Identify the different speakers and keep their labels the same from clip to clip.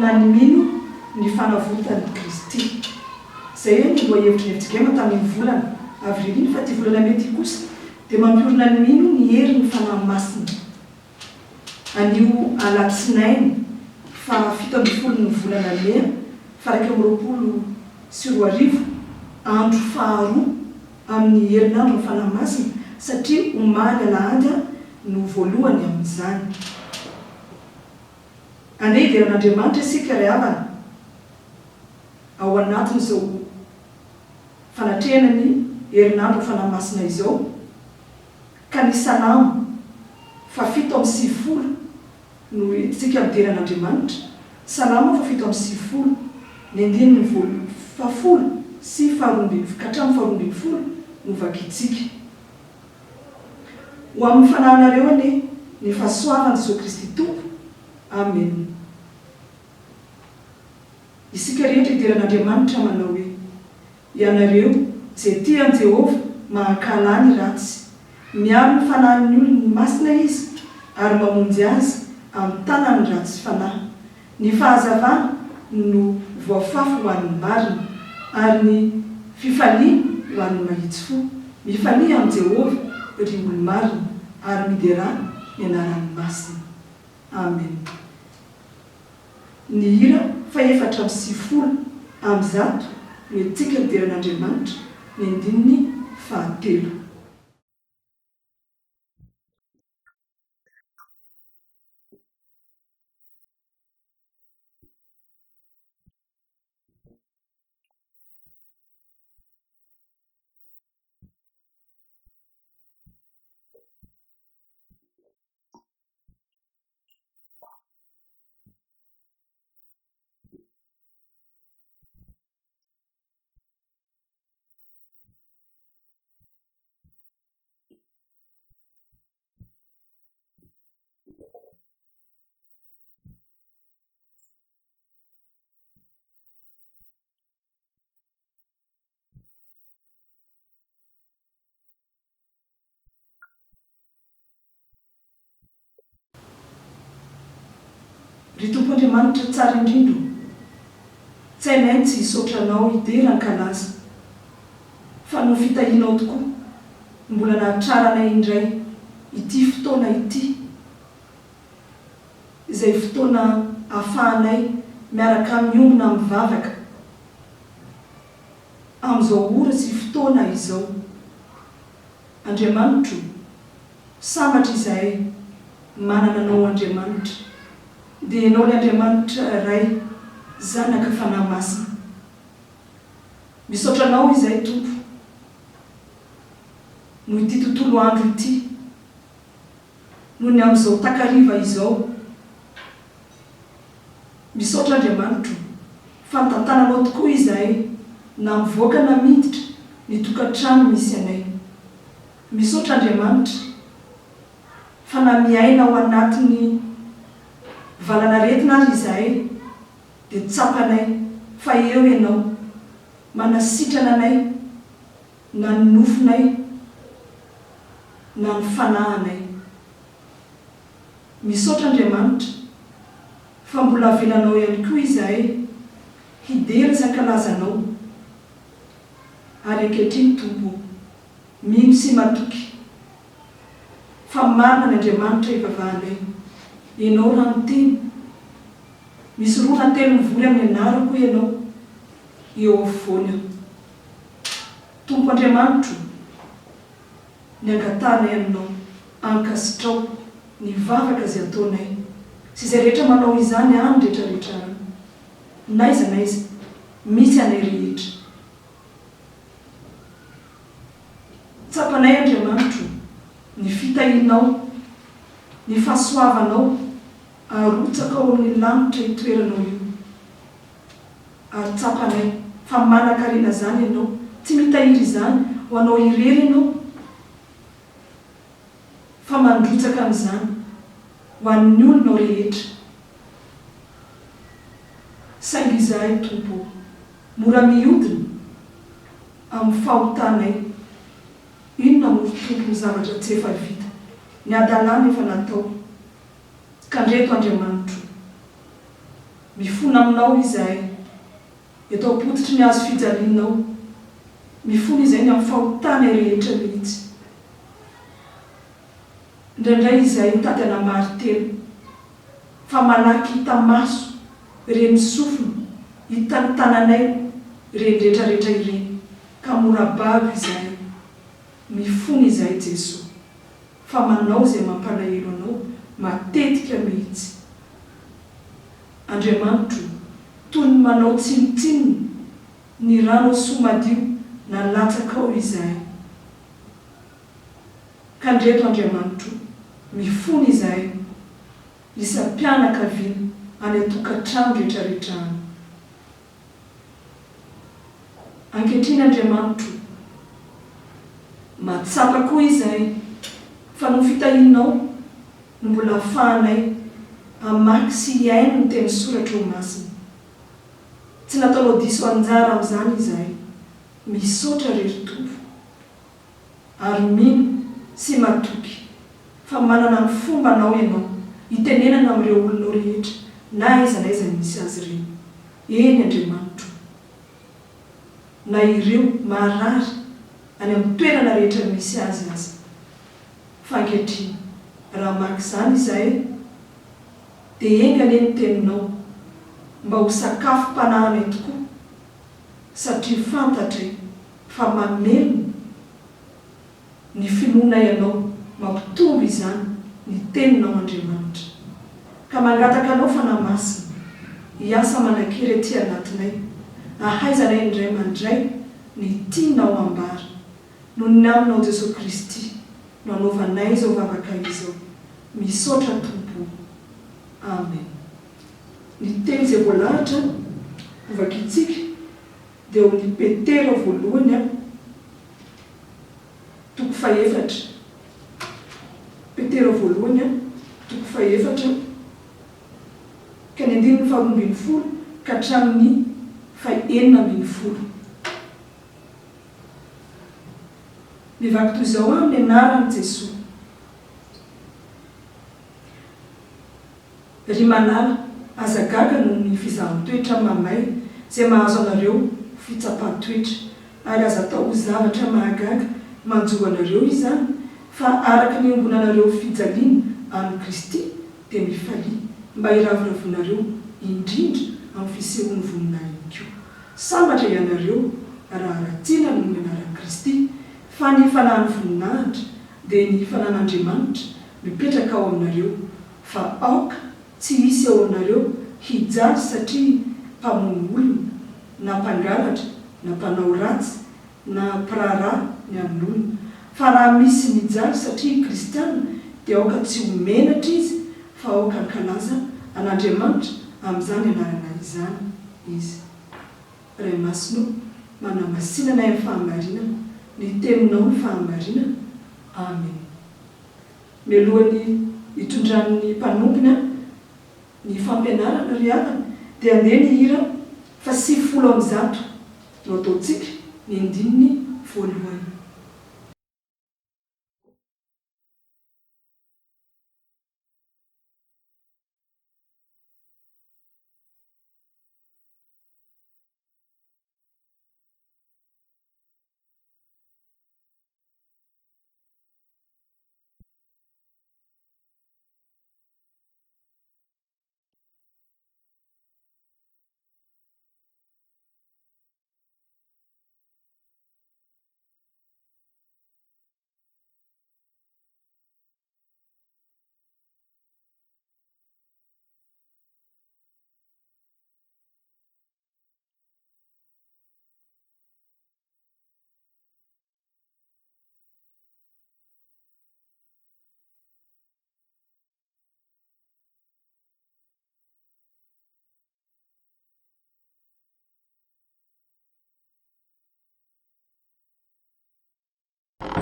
Speaker 1: nanimino ny fanavotany Kristy. Zay hoe ny loahevitra nevitsika tamin'ny volana avril fa ty volana mety kosa dia mampiorina ny mino ny hery ny fanahy masina. Anio alatsinainy fa 17 ny volana Mea fa 2024 andro faharoa amin'ny herinandro ny fanahy masina satria omaly alahady no voalohany amin'izany. Andeha idiran'Andriamanitra isika ray havana ao anatin'izao fanatrehanany herinandro ny fanahy masina izao ka ny salamo fa 7:20 no isika midiran'Andriamanitra. Salamo fa 7:20 ny andininy fafolo sy faharoambin'ny folo no vakitsika. Ho amin'ny fanahinareo ane ny fahasoavany Jesosy Kristy Tompo. Amen. Isika rehetra idiran'Andriamanitra manao hoe ianareo zay tian Jehovah mahakala ny ratsy, miaro ny fanahin'ny olony masina izy ary mamonjy azy amin'ny tanany ratsy fanahy. Ny fahazavana no voafafy ho an'ny marina ary ny fifaliana ho an'ny mahitsy fo. Mifalia amin'ny Jehovah ry olo marina ary miderana ny anaran'ny masina. Amen. Ny hira fa 4:40 am'zato no etika idiran'Andriamanitra ny andininy fahatelo. Ry Tompo Andriamanitra tsara indrindro, tsy hainay tsy hisotranao ideran-kalaza fa no fitahianao tokoa mbola nahatraranay indray ity fotoana ity, izay fotoana ahafahanay miaraka miombona mivavaka amin'izao ora sy fotoana izao. Andriamanitro, sambatra izahay manana anao Andriamanitra, dia ianao ilay Andriamanitra ray zanaka fanahy masina. Misotranao izahay Tompo no ity tontolo andro ity, no ny amin'izao takariva izao. Misaotra Andriamanitro fa nitantananao tokoa izahay na mivoaka na miditra ny tokantrano misy anay. Misaotra Andriamanitra fa na miaina ao anatin'ny valanaretina ary izahay dia tsapanay fa eo ianao manasitrana anay na ny nofinay na ny fanahinay. Misaotra Andriamanitra fa mbola avelanao ihany koa izahay hidery sankalazanao ary ankehitriny Tompo mino sy matoky fa marina ny Andriamanitra ivavahanay. Ianao ranonteny, misy roa na telo mivory amin'ny anarako ianao eo afovoany. Tompo Andriamanitro, ny angatanay aminao, ankasitrao ny vavaka izay ataonay sy izay rehetra manao izany any rehetrarehetra any. Naiza misy anay rehetra. Tsapanay Andriamanitro ny fitahinao, ny fahasoavanao, arotsaka ao amin'ny lanitra itoeranao io. Ary tsapanay fa manan-karena zany ianao, tsy mitahiry izany ho anao irery ianao, fa mandrotsaka amin'izany ho an'ny olonao rehetra. Saingy izahay Tompo mora mihodina amin'ny fahotanay. Inona moa Tompo ny zavatra tsy efa vita, ny adalàna efa natao. Kandreto Andriamanitro, mifona aminao izahay eto apotitry ny azo fijalinao mifona izay ny amin'ny fahotana rehetra mihitsy indraindray izahay mitady anamary telo fa malaky hita maso reny sofina hitany tananay reny rehetrarehetra ireny ka morabavy izahay mifona izahay Jesosy fa manao izay mampalahelo anao matetika mihitsy Andriamanitro toy ny manao tsinotsinony ny rano somadio na latsakao izahay ka ndreto Andriamanitro mifona izahay isam-pianakaviana any atokantrano rehetrarehetra any ankehitriny Andriamanitro matsapa koa izahay fa no fitahinao no mbola ahafahanay amaky sy hiaino ny teny soratra ho masina tsy nataonao diso anjara amin'izany izahay misaotra rery-tovo ary mino sy matoky fa manana ny fombanao ianao hitenenana amin'ireo olonao rehetra na aiza na aiza misy azy ireny eny Andriamanitro na ireo marary any amin'ny toerana rehetra misy azy aza fa ankehitriny raha maky izany izahay dia engany eny teninao mba ho sakafom-panahinay tokoa satria fantatray fa mamelona ny finoana ianao mampitombo izany ny teninao Andriamanitra ka mangataka anao fanamasina hiasa manankera ety anatinay ahaizanay indray mandray ny tianao ambara noho ny aminao Jesosy Kristy no anaovanay izao vavaka izao misaotra tompo amen. Ny teny izay voalahatra hovakitsika dia ho ny Petera voalohany toko fahaefatra Petera voalohany toko fahaefatra ka ny 9:12 ka hatramin'ny 9:40 mivaky toy izao amin'ny anaran'i Jesosy ry manala azagaga noho ny fizahan-toetra mamay izay mahazo anareo fitsapan-toetra ary aza atao zavatra mahagaga manjoa anareo izany fa araka ny ombonanareo fijaliana amin'ny Kristy dia mifalia mba hiraviravonareo indrindra amin'ny fisehoan'ny voninahiny sambatra ianareo raha ratsiana noho ny anaran'i Kristy fa ny fanahin'ny voninahitra dia ny fanan'Andriamanitra mipetraka ao aminareo fa aoka tsy hisy ao aminareo hijaly satria mpamono olona na mpangalatra na mpanao ratsy na mpiraharaha ny amin'olona fa raha misy mijaly satria kristiana dia aoka tsy homenatra izy fa aoka nkalaza an'Andriamanitra amin'izany anarana izany izy ray masino manamasinanay amin'ny fahamarinana ny teninao ny fahamarinana amen. Mialohan'ny hitondran'ny mpanompina ny fampianarana ry avana dia andeha ny hira fa 100 no ataontsika ny 9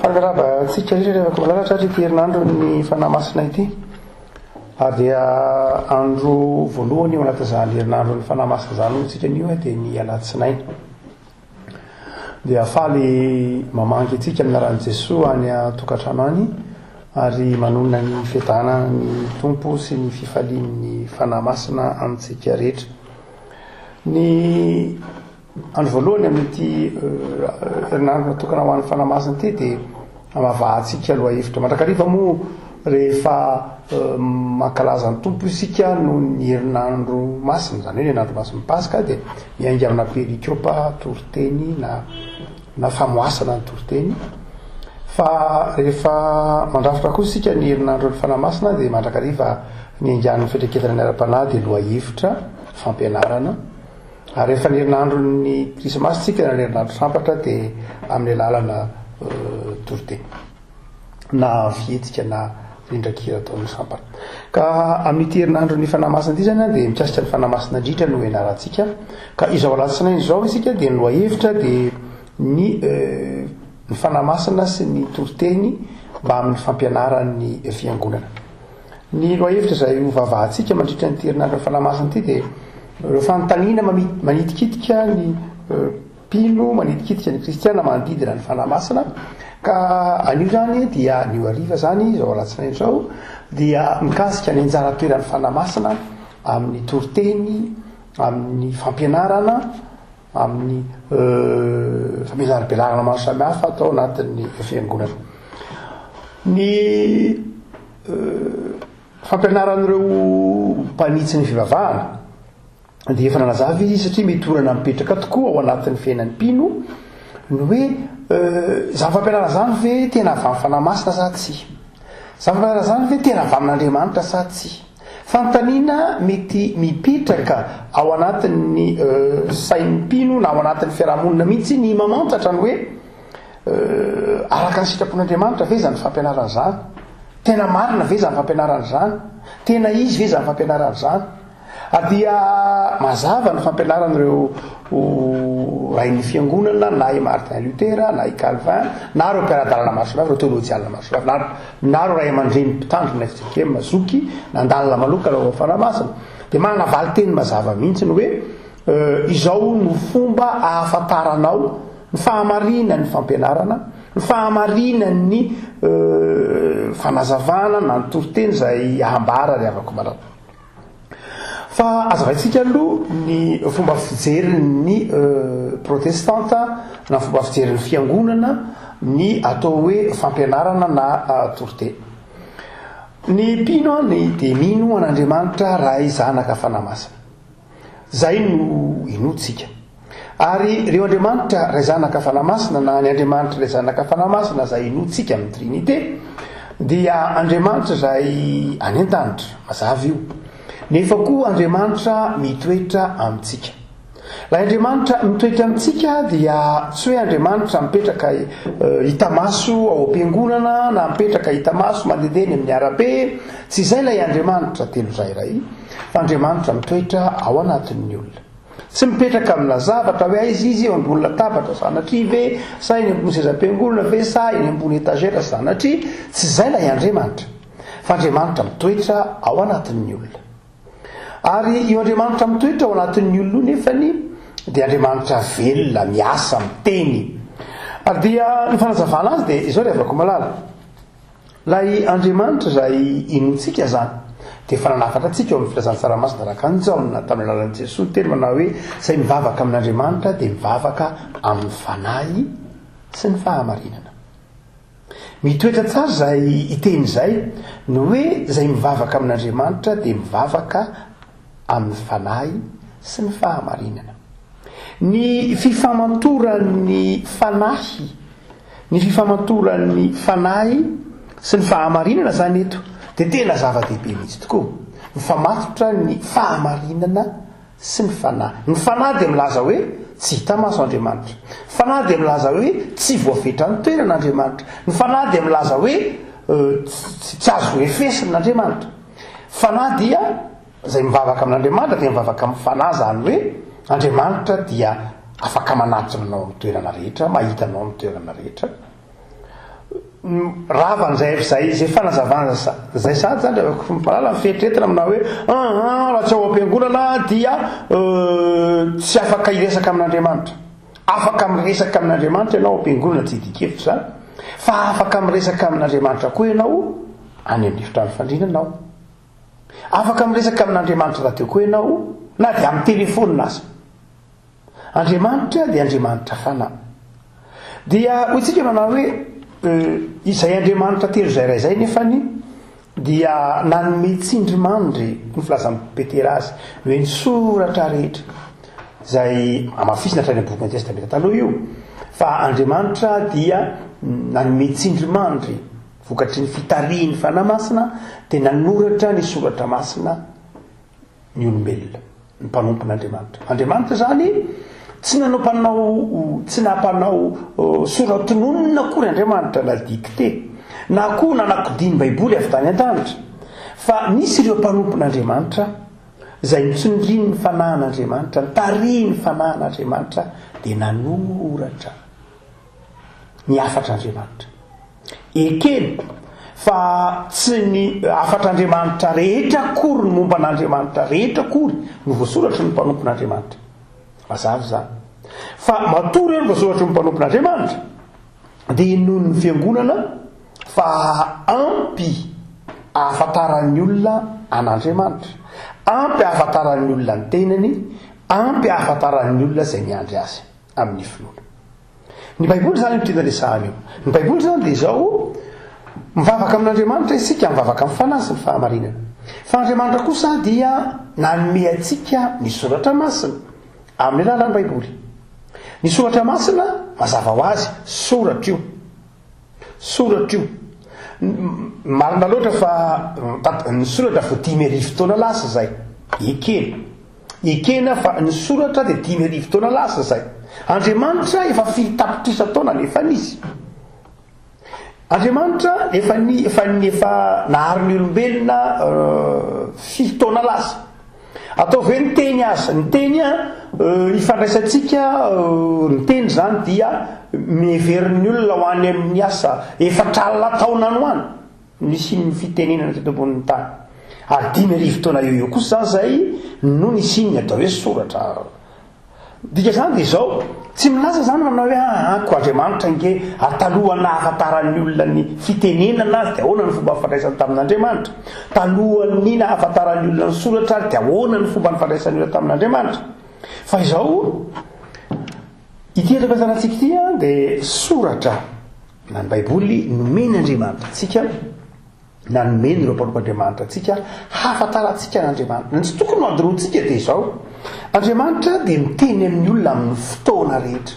Speaker 2: fangaraba tsika rehetra rehefa milalatra satria ty herinandro ny fanahy-masina ity ary dia andro voalohany eo anatin'izany herinandro ny fanahy-masina izany no tsika anio dia ny alatsinainy dia faly mamangy antsika amin'ny aran'i Jesosy any atokantrano any ary manonona ny fiadana ny tompo sy ny fifalian'ny fanahy-masina amintsika rehetra Ny andro voalohany amin'ity herinandro natokana ho an'ny fanamasina ity dia amavahantsika aloha hevitra mandrakariva moa rehefa mankalaza ny tompo isika no ny herinandro masina, zany hoe herinandro masina mipasika dia miainga amina perikopa toriteny na famoasana ny toriteny. Fa rehefa mandrafitra kosa isika ny herinandro ny fanamasina dia mandrakariva ny aingan'ny fitreketana ny ara-panahy dia loha hevitra fampianarana. Ary rehefa ny herinandro ny krismasy tsika na ny herinandro sambatra dia amin'ny alalana toriteny na fihetsika na rindrakira ataon'ny sambatra. Ka amin'ity herinandro ny fanamasina ity zany dia mikasika ny fanamasina indrindra no ianarantsika. Ka izao alatsinainy izao isika dia ny loha hevitra dia ny fanamasina sy ny toriteny mba amin'ny fampianaran'ny fiangonana. Ny loha hevitra izay hovavahantsika mandritra ny herinandro ny fanamasina ity dia ireo fanontaniana manitikitika ny mpino, manitikitika ny kristiana manodidina ny fanamasina. Ka anio zany dia ny ariva zany izao alatsinainy izao dia mikasika ny anjara toeran'ny fanamasina amin'ny toriteny, amin'ny fampianarana, amin'ny fampianaram-pianarana maro samihafa atao anatin'ny fiangonana. Ny fampianaran'ireo mpanitsy ny fivavahana dia efa nanazava izy satria mitorana mipetraka tokoa ao anatin'ny fiainan'ny mpino ny hoe zava-fampianarana zany ve tena avy amin'ny fanamasina sa tsy? Zava-fampianarana zany ve tena avy amin'Andriamanitra sa tsy? Fanontaniana mety mipetraka ao anatin'ny sain'ny mpino na ao anatin'ny fiarahamonina mihitsy ny mamantatra ny hoe araka ny sitrapon'Andriamanitra ve zany fampianarana zany? Tena marina ve zany fampianarana zany? Tena izy ve zany fampianarana zany? Dia mazava ny fampianaran'ireo rain'ny fiangonana na i Martin Luther na i Calvin na ireo mpiara-dalana maro samihafa, ireo teolojiana maro samihafa na ireo ray aman-dreny mpitandrina FJKM mazoky nandalina maloka eo fanamasina dia manana valiteny mazava mihitsy ny hoe izao no fomba ahafantaranao ny fahamarinan'ny fampianarana, ny fahamarinan'ny fanazavana na ny toriteny izay ahambara ry avako malala. Fa azavaitsika aloha ny fomba fijerin'ny protestanta na fomba fijerin'ny fiangonana ny atao hoe fampianarana na toriteny. Ny mpino dia mino an'Andriamanitra raha zanaka fanamasina. Zay no inotsika. Ary ireo Andriamanitra ray zanaka fanamasina na ny Andriamanitra ray zanaka fanamasina zay inotsika amin'ny Trinité dia Andriamanitra zay any an-danitra, mazava io. Nefa koa Andriamanitra mitoetra amintsika. Raha Andriamanitra mitoetra amintsika dia tsy hoe Andriamanitra mipetraka hitamaso ao am-piangonana na mipetraka hitamaso mandendeny amin'ny arabe, tsy izay ilay Andriamanitra telo zairay, fa Andriamanitra mitoetra ao anatin'ny olona. Tsy mipetraka amina zavatra hoe izy eo ambony latabatra sanatria ve, sa eny ambony sezam-piangonana ve, sa eny ambony etagera sanatria, tsy izay ilay Andriamanitra. Fa Andriamanitra mitoetra ao anatin'ny olona. Ary io Andriamanitra mitoetra ao anatin'ny olona nefany dia Andriamanitra velona miasa miteny. Ary dia ny fanazavana azy dia izao rehefa ko malala. Lay Andriamanitra izay inontsika zany dia efa nanafatra antsika eo amin'ny filazan'ny tsaramasina araka anjaona tamin'ny alalan'i Jesosy teny manao hoe izay mivavaka amin'Andriamanitra dia mivavaka amin'ny fanahy sy ny fahamarinana. Mitoetra tsara izay iteny izay ny hoe izay mivavaka amin'Andriamanitra dia mivavaka amin'ny fanahy sy ny fahamarinana. Ny fifamatoran'ny fanahy, ny fifamatoran'ny fanahy sy ny fahamarinana zany eto dia tena zava-dehibe mihitsy tokoa. Mifamatotra ny fahamarinana sy ny fanahy. Ny fanahy dia milaza hoe tsy hita maso Andriamanitra. Ny fanahy dia milaza hoe tsy voafetra ny toeran'Andriamanitra. Ny fanahy dia milaza hoe tsy azo efesin'Andriamanitra. Fanahy dia izay mivavaka amin'Andriamanitra dia mivavaka amin'ny fanahy zany hoe Andriamanitra dia afaka manatitra anao amin'ny toerana rehetra, mahita anao amin'ny toerana rehetra. Ravan'izay zay fanazavana zay sady zany rehefa malala miferitreretana aminao hoe raha tsy ao am-piangonana dia tsy afaka hiresaka amin'Andriamanitra. Afaka miresaka amin'Andriamanitra ianao am-piangonana tsy hidikevitra zany, fa afaka miresaka amin'Andriamanitra koa ianao any amin'ny efitrano fandriananao. Afaka miresaka amin'Andriamanitra raha teo koa ianao na dia amin'ny telefônina aza. Andriamanitra dia andriamanitra fanahy. Dia hoytsika manao hoe izay andriamanitra telo zay raizay nefany dia nanome tsindrimandry ny filazan'ny Petera azy hoe ny soratra rehetra zay amafisina hatrany boky ny testamenta taloha io fa andriamanitra dia nanome tsindrimandry vokatry ny fitariany fanahy masina dia nanoratra ny soratra masina ny olombelona ny mpanompon'Andriamanitra. Andriamanitra zany tsy nampanao soratononona akory Andriamanitra na dicté na koa nanakidiny baiboly avy tany an-danitra fa nisy ireo mpanompon'Andriamanitra zay nitsondriny ny fanahin'Andriamanitra nitariny ny fanahin'Andriamanitra dia nanoratra ny afatr'Andriamanitra ekeny fa tsy ny afatr'Andriamanitra rehetra akory ny momba an'Andriamanitra rehetra akory no voasoratra ny mpanompon'Andriamanitra mazava zany fa matory ny voasoratra ny mpanompon'Andriamanitra dia noho ny fiangonana fa ampy ahafataran'ny olona an'Andriamanitra, ampy ahafataran'ny olona ny tenany, ampy ahafataran'ny olona zay miandry azy amin'ny finoana. Ny baiboly zany miteny resahana io. Ny baiboly zany dia izao mivavaka amin'Andriamanitra isika mivavaka amin'ny fanahy sy ny fahamarinana. Fa Andriamanitra kosa dia nanome antsika ny soratra masina amin'ny alalan'ny baiboly. Ny soratra masina mazava ho azy soratra io. Soratra io. Marina loatra fa ny soratra vo 10,000 taona lasa zay. Ekena fa ny soratra dia 10,000 taona lasa zay. Andriamanitra efa fitapitrisa taona nefa nisy. Andriamanitra efa nahary ny olombelona 7 taona lasa. Ataovy hoe niteny azy, niteny ifandraisantsika niteny zany dia miheverin'ny olona ho any amin'ny asa 4,000 taona any ho any nisy ny fitenenana teto ambonin'ny tany. Ary 10,000 taona eo kosa zany zay no nisinny atao hoe soratra. Dika zany dia izao tsy milaza zany manao hoe ako Andriamanitra nge atalohana ahafantaran'ny olona ny fitenenana azy dia ahoana ny fomba fandraisany tamin'Andriamanitra, talohany nahafantaran'ny olona ny soratra ary dia ahoana ny fomba nyfandraisan'ny olona tamin'Andriamanitra. Fa izao ity eto-piasanantsika ity dia soratra na ny baiboly nomeny Andriamanitra atsika na nomeny ireo mpanompon'Andriamanitra atsika hahafantarantsika n'Andriamanitra. Ny tsy tokony ho androntsika dia izao Andriamanitra dia miteny amin'ny olona amin'ny fotoana rehetra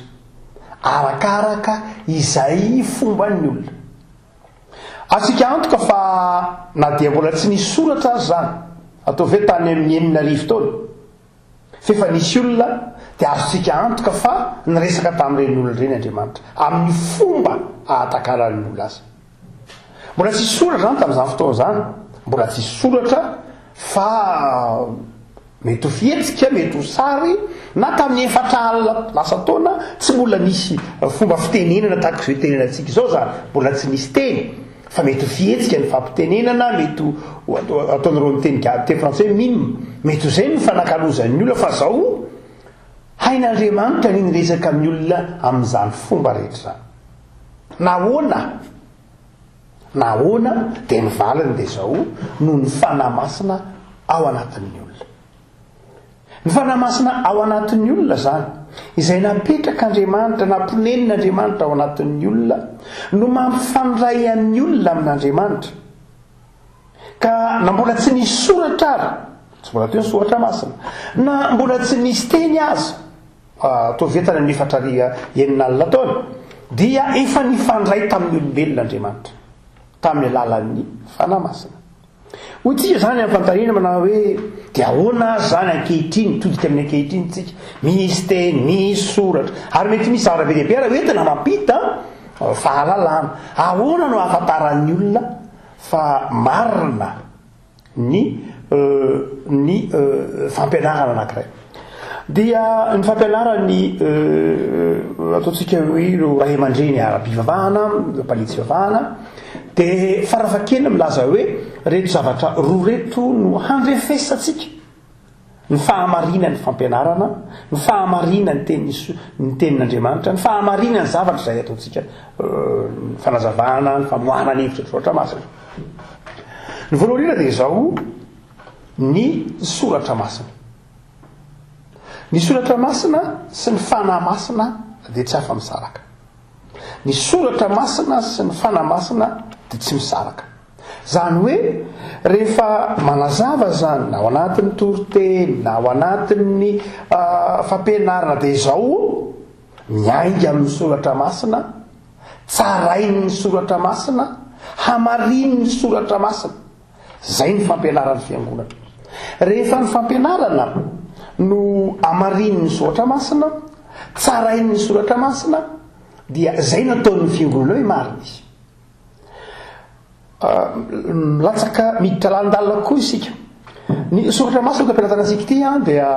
Speaker 2: arakaraka izay fomban'ny olona. Atsika antoka fa na dia mbola tsy nisy soratra azy zany ataovy hoe tany amin'ny 9,000 taona fefa nisy olona dia azontsika antoka fa niresaka tamin'ireny olona ireny Andriamanitra amin'ny fomba ahatakarany olona azy. Mbola tsy soratra zany tamin'izany fotoana zany, mbola tsy soratra fa mety ho fihetsika, mety ho sary na tamin'ny 4,000 lasa taona tsy mbola nisy fomba fitenenana tahaka izao tenenantsika izao zany, mbola tsy nisy teny fa mety ho fihetsika ny fampitenenana, mety ho ataon'ireo miteny teny frantsay mime, mety ho zay ny fanakalozan'ny olona fa zao hain'Andriamanitra ny resaka amin'ny olona amin'izany fomba rehetra zany. Nahoana dia ny valiny dia izao noho ny fanahy masina ao anatin'ny olona. Ny fanahy masina ao anatin'ny olona zany izay napetraka Andriamanitra, namponen'Andriamanitra ao anatin'ny olona no mampifandray amin'ny olona amin'Andriamanitra. Ka na mbola tsy nisy soratra ary, tsy mbola teo ny soratra masina, na mbola tsy nisy teny azy tovetana ny 4,000 taona dia efa nifandray tamin'ny olombelona Andriamanitra tamin'ny alalan'ny fanahy masina. Hoy tsika zany amin'ny fantarina manao hoe dia ahoana zany ankehitriny, todika amin'ny ankehitriny tsika misy teny, misy soratra ary mety misy zavatra be dehibe raha hoentina mampita fahalalana. Ahoana no ahafantaran'ny olona fa marina ny fampianarana anankiray. Dia ny fampianarany ataontsika hoe ireo ray aman-dreny ara-pivavahana, mpalitsy fivavahana dia farafakely milaza hoe reto zavatra roa reto no handrefesatsika: ny fahamarinany fampianarana, ny fahamarinany tenin'Andriamanitra, ny fahamarinany zavatra izay ataontsika fanazavana, ny famoahana ny hevitra soratra masina. Ny voalohany dia izao ny soratra masina. ny soratra masina sy ny fanahy masina dia tsy afa-misaraka. Ny soratra masina sy ny fanahy masina dia tsy misaraka. Zany hoe rehefa manazava zany na ao anatin'ny toriteny na ao anatin'ny fampianarana dia izao miainga amin'ny soratra masina, tsarainy ny soratra masina, hamariny ny soratra masina. Zay ny fampianaran'ny fiangonana. Rehefa ny fampianarana no hamariny ny soratra masina, tsarainy ny soratra masina, dia zay nataon'ny fiangonana hoe marina izy. Latsaka miditra landalina koa isika. Ny soratra masina ampianarana antsika ity dia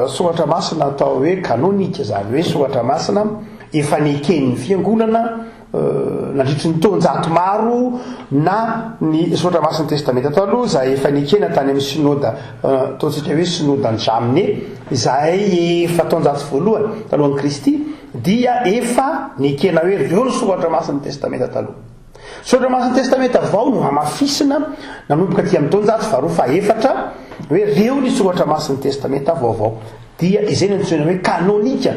Speaker 2: soratra masina atao hoe kanonika, zany hoe soratra masina efa neken'ny fiangonana nandritry ny taonjato maro, na ny soratra masina testamenta atao aloha izay efa nekena tany amin'ny synoda, ataontsika hoe synodan'ny Jamne, izay efa taonjato voalohany talohan'i Kristy, dia efa nekena hoe reo ny soratra masina testamenta taloha. Soratra masina testamenta vao no hamafisina nanomboka aty amin'ny taonjato faharoa fahaefatra hoe reo ny soratra masina testamenta vaovao, dia izay no antsoina hoe kanonika.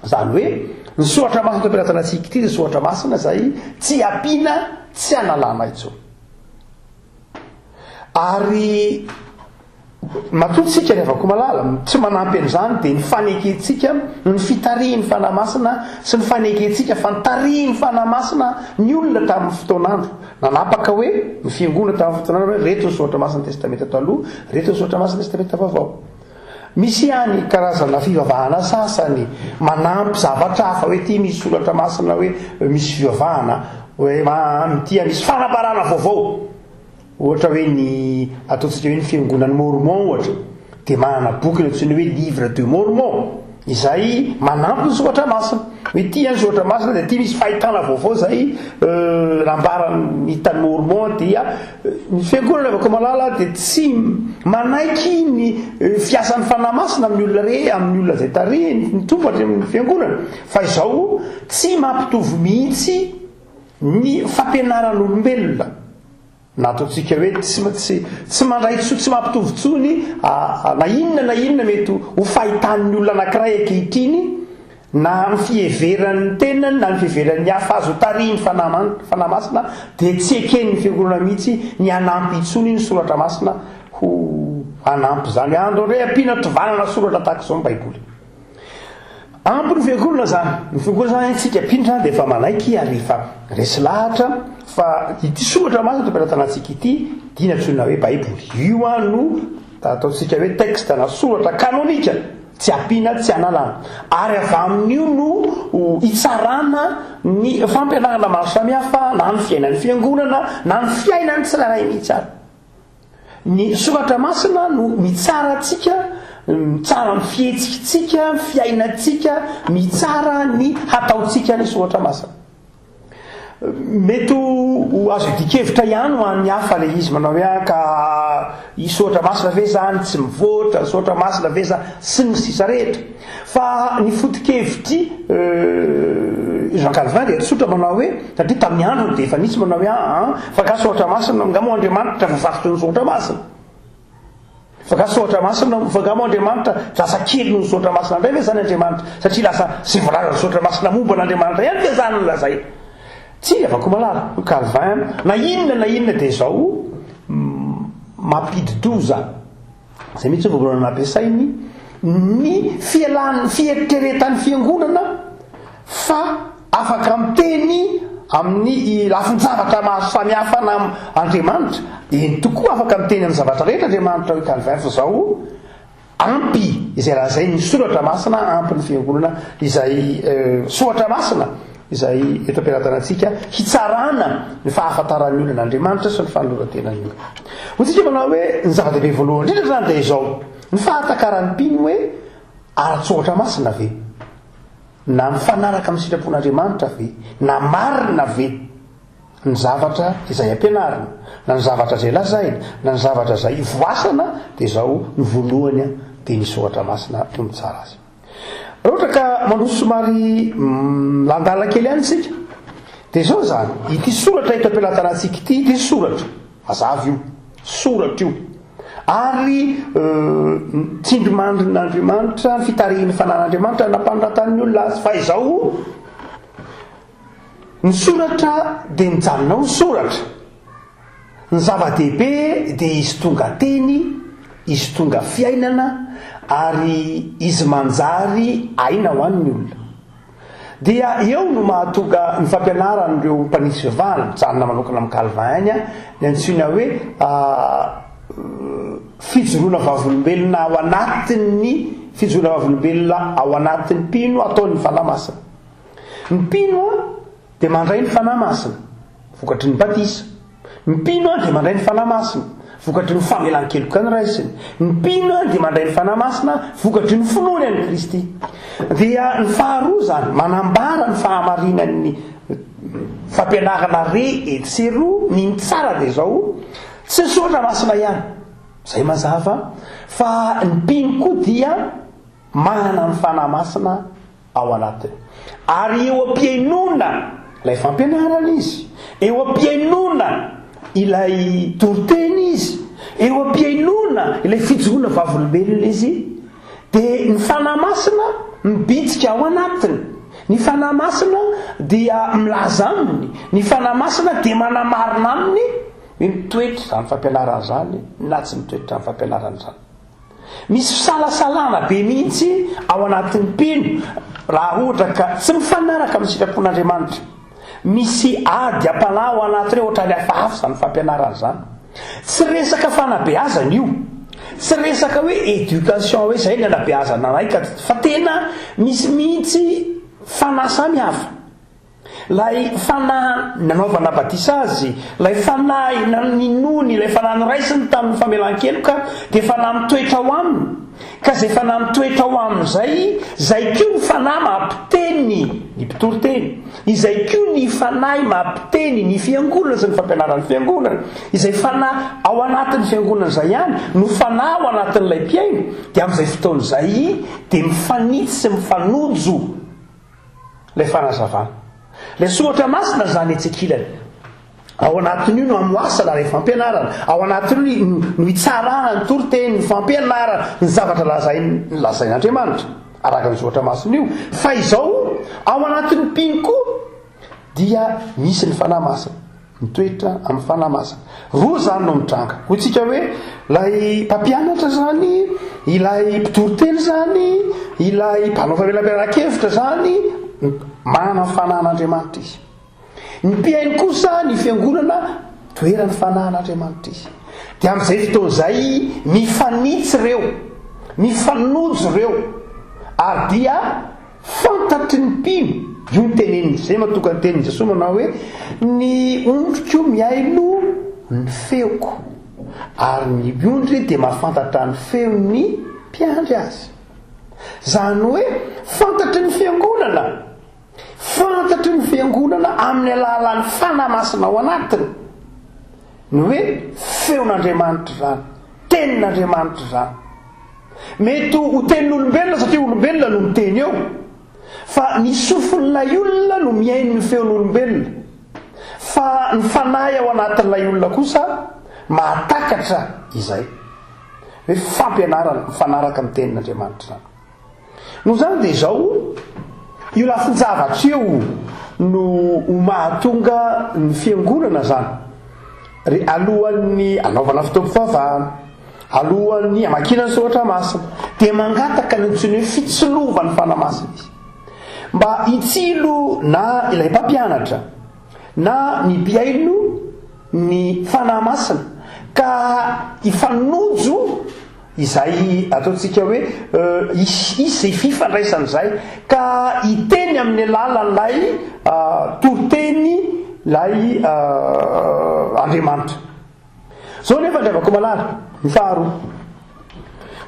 Speaker 2: Zany hoe ny soratra masina fampianarana antsika ity dia soratra masina izay tsy ampiana, tsy analana intsony. Ary matotsika rehefa ko malala tsy manampy an'izany dia ny fanekentsika, ny fitarihin'ny fanahy masina sy ny fanekentsika fantarihiny fanahy masina ny olona tamin'ny fotoanandro. Nanapaka hoe ny fiangonana tamin'ny fotoanandro hoe reto ny soratra masina testamenta taloha, reto ny soratra masina testamenta vaovao. Misy ihany karazana fivavahana sasany manampy zavatra hafa hoe ty misy soratra masina hoe misy fivavahana hoe ty misy fanaparana vaovao. Ohatra hoe ny ataontsika hoe ny fiangonan'ny Mormon ohatra, dia manana boky antsoina hoe livre de Mormon, izay manampy ny soratra masina hoe ty ny soratra masina dia ty misy fahitana vaovao zay nambarany hitan'ny Mormon. Dia ny fiangonana rehefa malala dia tsy manaiky ny fiasan'ny fanahy masina amin'ny olona amin'ny olona zay tarihiny ny tombatra amin'ny fiangonana, fa izao tsy mampitovy mihitsy ny fampianaran'olombelona. Na ataontsika hoe tsy mandray tsy mampitovy tsony na inona mety ho fahitan'ny olona anankiray ankehitriny, na ny fieveran'ny tenany na ny fieveran'ny hafa azo tarihiny fanahy masina, dia tsy eken'ny fiangonana mihitsy ny hanampy itsony ny soratra masina ho hanampy zany. Andro hoe ampiana tovànana soratra tahaka izao ny Baiboly. Ampy ny fiangonana zany. Ny fiangonana zany tsika pindra dia efa manaiky ary efa resy lahatra fa ity soratra masina fampianarana antsika ity dia antsoina hoe Baiboly. Io no ataontsika hoe texte na soratra kanonika, tsy ampiana, tsy analana. Ary avy amin'io no hitsarana ny fampianarana maro samihafa, na ny fiainan'ny fiangonana na ny fiainan'ny tsirairay mihitsy ary. Ny soratra masina no mitsara antsika, mitsara ny fihetsikitsika, fiainantsika, mitsara ny hataontsika ny soratra masina. Mety azo dikevitra ihany ho an'ny hafa le izy manao hoe ka soratra masina ve zany tsy mivoatra, soratra masina ve zany sy ny sisa rehetra. Fa ny foto-kevitry Jean Calvin dia tsotra manao hoe, satria tamin'ny andro dia efa nisy manao hoe fa ka soratra masina ngamo Andriamanitra voafarotry ny soratra masina, fa ka soratra masina fa ngamo Andriamanitra lasa kely ny soratra masina indray ve zany Andriamanitra, satria lasa sy voalaza ny soratra masina momba n'Andriamanitra ihany ve zany ny lazay. Tsy afaka malala Calvin na inona dia izao mampididoza zay mihitsy voalohany nampiasainy ny fieritreretan'ny fiangonana fa afaka miteny amin'ny lafin-javatra maro samihafa na Andriamanitra. Eny tokoa afaka miteny amin'ny zavatra rehetra Andriamanitra hoe Calvin, fa izao ampy izay raha zay ny soratra masina, ampy ny fiangonana izay soratra masina izay eto ampianarana antsika hitsarana ny fahafantaran'ny olona n'Andriamanitra sy ny fanoloran-tenany olona. Hotsika manao hoe ny zava-dehibe voalohany indrindra zany dia izao ny fahatakaran'ny mpino hoe ara-tsoratra masina ve, na mifanaraka amin'ny sitrapon'Andriamanitra ve, na marina ve ny zavatra izay ampianarina, na ny zavatra izay lazaina, na ny zavatra izay voasana, dia izao ny voalohany dia ny soratra masina no mitsara azy. Ohatra ka mandroso somary landala kely ihany isika dia izao zany ity soratra ito ampianarana antsika ity soratra mazava io, soratra io ary tsindromandrin'Andriamanitra ny fitarihiny fanan'Andriamanitra nampanoratan'ny olona azy fa izao ny soratra dia mijanona ny soratra, ny zava-dehibe dia izy tonga teny, izy tonga fiainana ary izy manjary aina ho an'ny olona. Dia eo no mahatonga ny fampianaran'ireo mpanisy vivavy mijanona manokana amin'ny Calvin ny antsoina hoe fijoroana vavolombelona ao anatin'ny fijoroana vavolombelona ao anatin'ny mpino ataon'ny fanahy masina. Ny mpino dia mandray ny fanahy masina vokatry ny batisa. Ny mpino dia mandray ny fanahy masina vokatry ny famelan-keloka ny raisiny. Ny mpino dia mandray ny fanahy masina vokatry ny finoany an'i Kristy. Dia ny faharoa zany manambara ny fahamarinan'ny fampianarana re etseroa ny tsara dia zao tsy sotra masina ihany zay mazava fa ny mpino koa dia manana ny fanahy masina ao anatiny. Ary eo ampiainona ilay fampianarana izy, eo ampiainona ilay toroteny izy, eo ampiainona ilay fijoroana vavolombelona izy, dia ny fanahy masina mibitsika ao anatiny. Ny fanahy masina dia milaza aminy, ny fanahy masina dia manamarina aminy mitoetra zany fampianarana zany na tsy mitoetra ny fampianarana zany. Misy fisalasalana be mihitsy ao anatin'ny mpino raha ohatra ka tsy mifanaraka amin'ny sitrapon'Andriamanitra. Misy ady ampanahy ao anatiny ohatra ny hafahafa zany fampianarana zany. Tsy resaka fanabeazana io, tsy resaka hoe éducation hoe zay ny anabeazana anaika, fa tena misy mihitsy fanahy samy hafa. Lay fanahy nanaovana batisa azy, lay fanahy ninony, ilay fanahy niraisiny tamin'ny famelan-keloka dia fanahy mitoetra ao aminy. Ka zay fanahy mitoetra ao aminy zay koa ny fanahy mampiteny ny mpitoroteny, izay koa ny fanahy mampiteny ny fiangonana sy ny fampianaran'ny fiangonana, izay fanahy ao anatin'ny fiangonana zay ihany no fanahy ao anatin'ilay mpiaino. Dia amin'izay fotoan'izay dia mifanitsy sy mifanojo ilay fanazavana. Ilay soratra masina zany etsekilany ao anatin'io no amoasana ilay fampianarana, ao anatin'io no hitsarana ny toroteny, ny fampianarana, ny zavatra lazain'Andriamanitra araka ny soratra masina io. Fa izao ao anatin'ny mpino koa dia misy ny fanahy masina, mitoetra amin'ny fanahy masina. Roa zany no mitranga ho tsika hoe ilay mpampianatra zany, ilay mpitoroteny zany, ilay mpanao famelam-piaran-kevitra zany manana ny fanahin'Andriamanitra izy. Ny mpiaino kosa ny fiangonana toerany fanahin'Andriamanitra izy. Dia amin'izay fotoan'izay mifanitsy reo, mifanojo reo, ary dia fantatry ny mpino io ny teneniny zay matonga ny tenin'i Jesosy manao hoe ny ondriko miaino ny feoko, ary ny ondry dia mahafantatra ny feon'ny mpiandry azy. Zany hoe fantatry ny fiangonana, fantatry ny fiangonana amin'ny alalan'ny fanahy masina ao anatiny ny hoe feon'Andriamanitra zany, tenin'Andriamanitra zany. Mety ho tenin'olombelona satria olombelona no miteny eo, fa ny sofon'ilay olona no miaino ny feon'olombelona, fa ny fanahy ao anatin'ilay olona kosa mahatakatra izay hoe fampianarana mifanaraka amin'ny tenin'Andriamanitra zany. Noho zany dia izao io lafin-javatra io no mahatonga ny fiangonana zany alohan'ny anaovana fotoam-pivavahana, alohan'ny amakina ny soratra masina, dia mangataka ny antsoina hoe fitsilovan'ny fanahy masina izy, mba hitsilo na ilay mpampianatra na ny mpiaino ny fanahy masina ka hifanojo izay ataontsika hoe izy zay fifandraisana zay, ka hiteny amin'ny alalan'ilay toroteny lay Andriamanitra. Zao nefa andriavako malala ny faharoa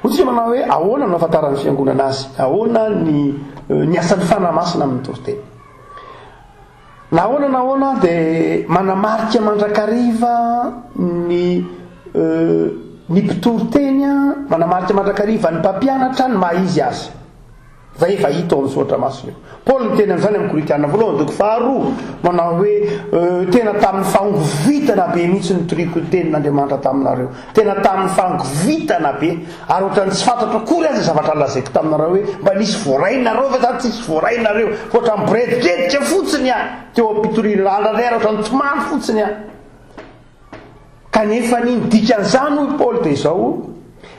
Speaker 2: ohatsika manao hoe ahoana no ahafantaran'ny fiangonana azy, ahoana ny asan'ny fanahy masina amin'ny toroteny. Nahoana dia manamarika mandrakariva ny mpitoroteny, manamarika mandrakariva ny mpampianatra ny maha izy azy. zay efa hita ao amin'ny soratra masina io. Paoly ny teny amin'izany amin'ny Korintiana voalohany doko faharoa manao hoe tena tamin'ny fangovitana be mihitsy ny toriko ny tenin'Andriamanitra taminareo, tena tamin'ny fangovitana be, ary ohatrany tsy fantatra kory azy zavatra lazaiko taminareo hoe mba nisy voarainareo fa zany tsisy voarainareo fa ohatrany miredreditra fotsiny a teo ampitoriana andrarera ohatrany tomany fotsiny a. Kanefa ny dikan'izany hoy Paoly dia izao,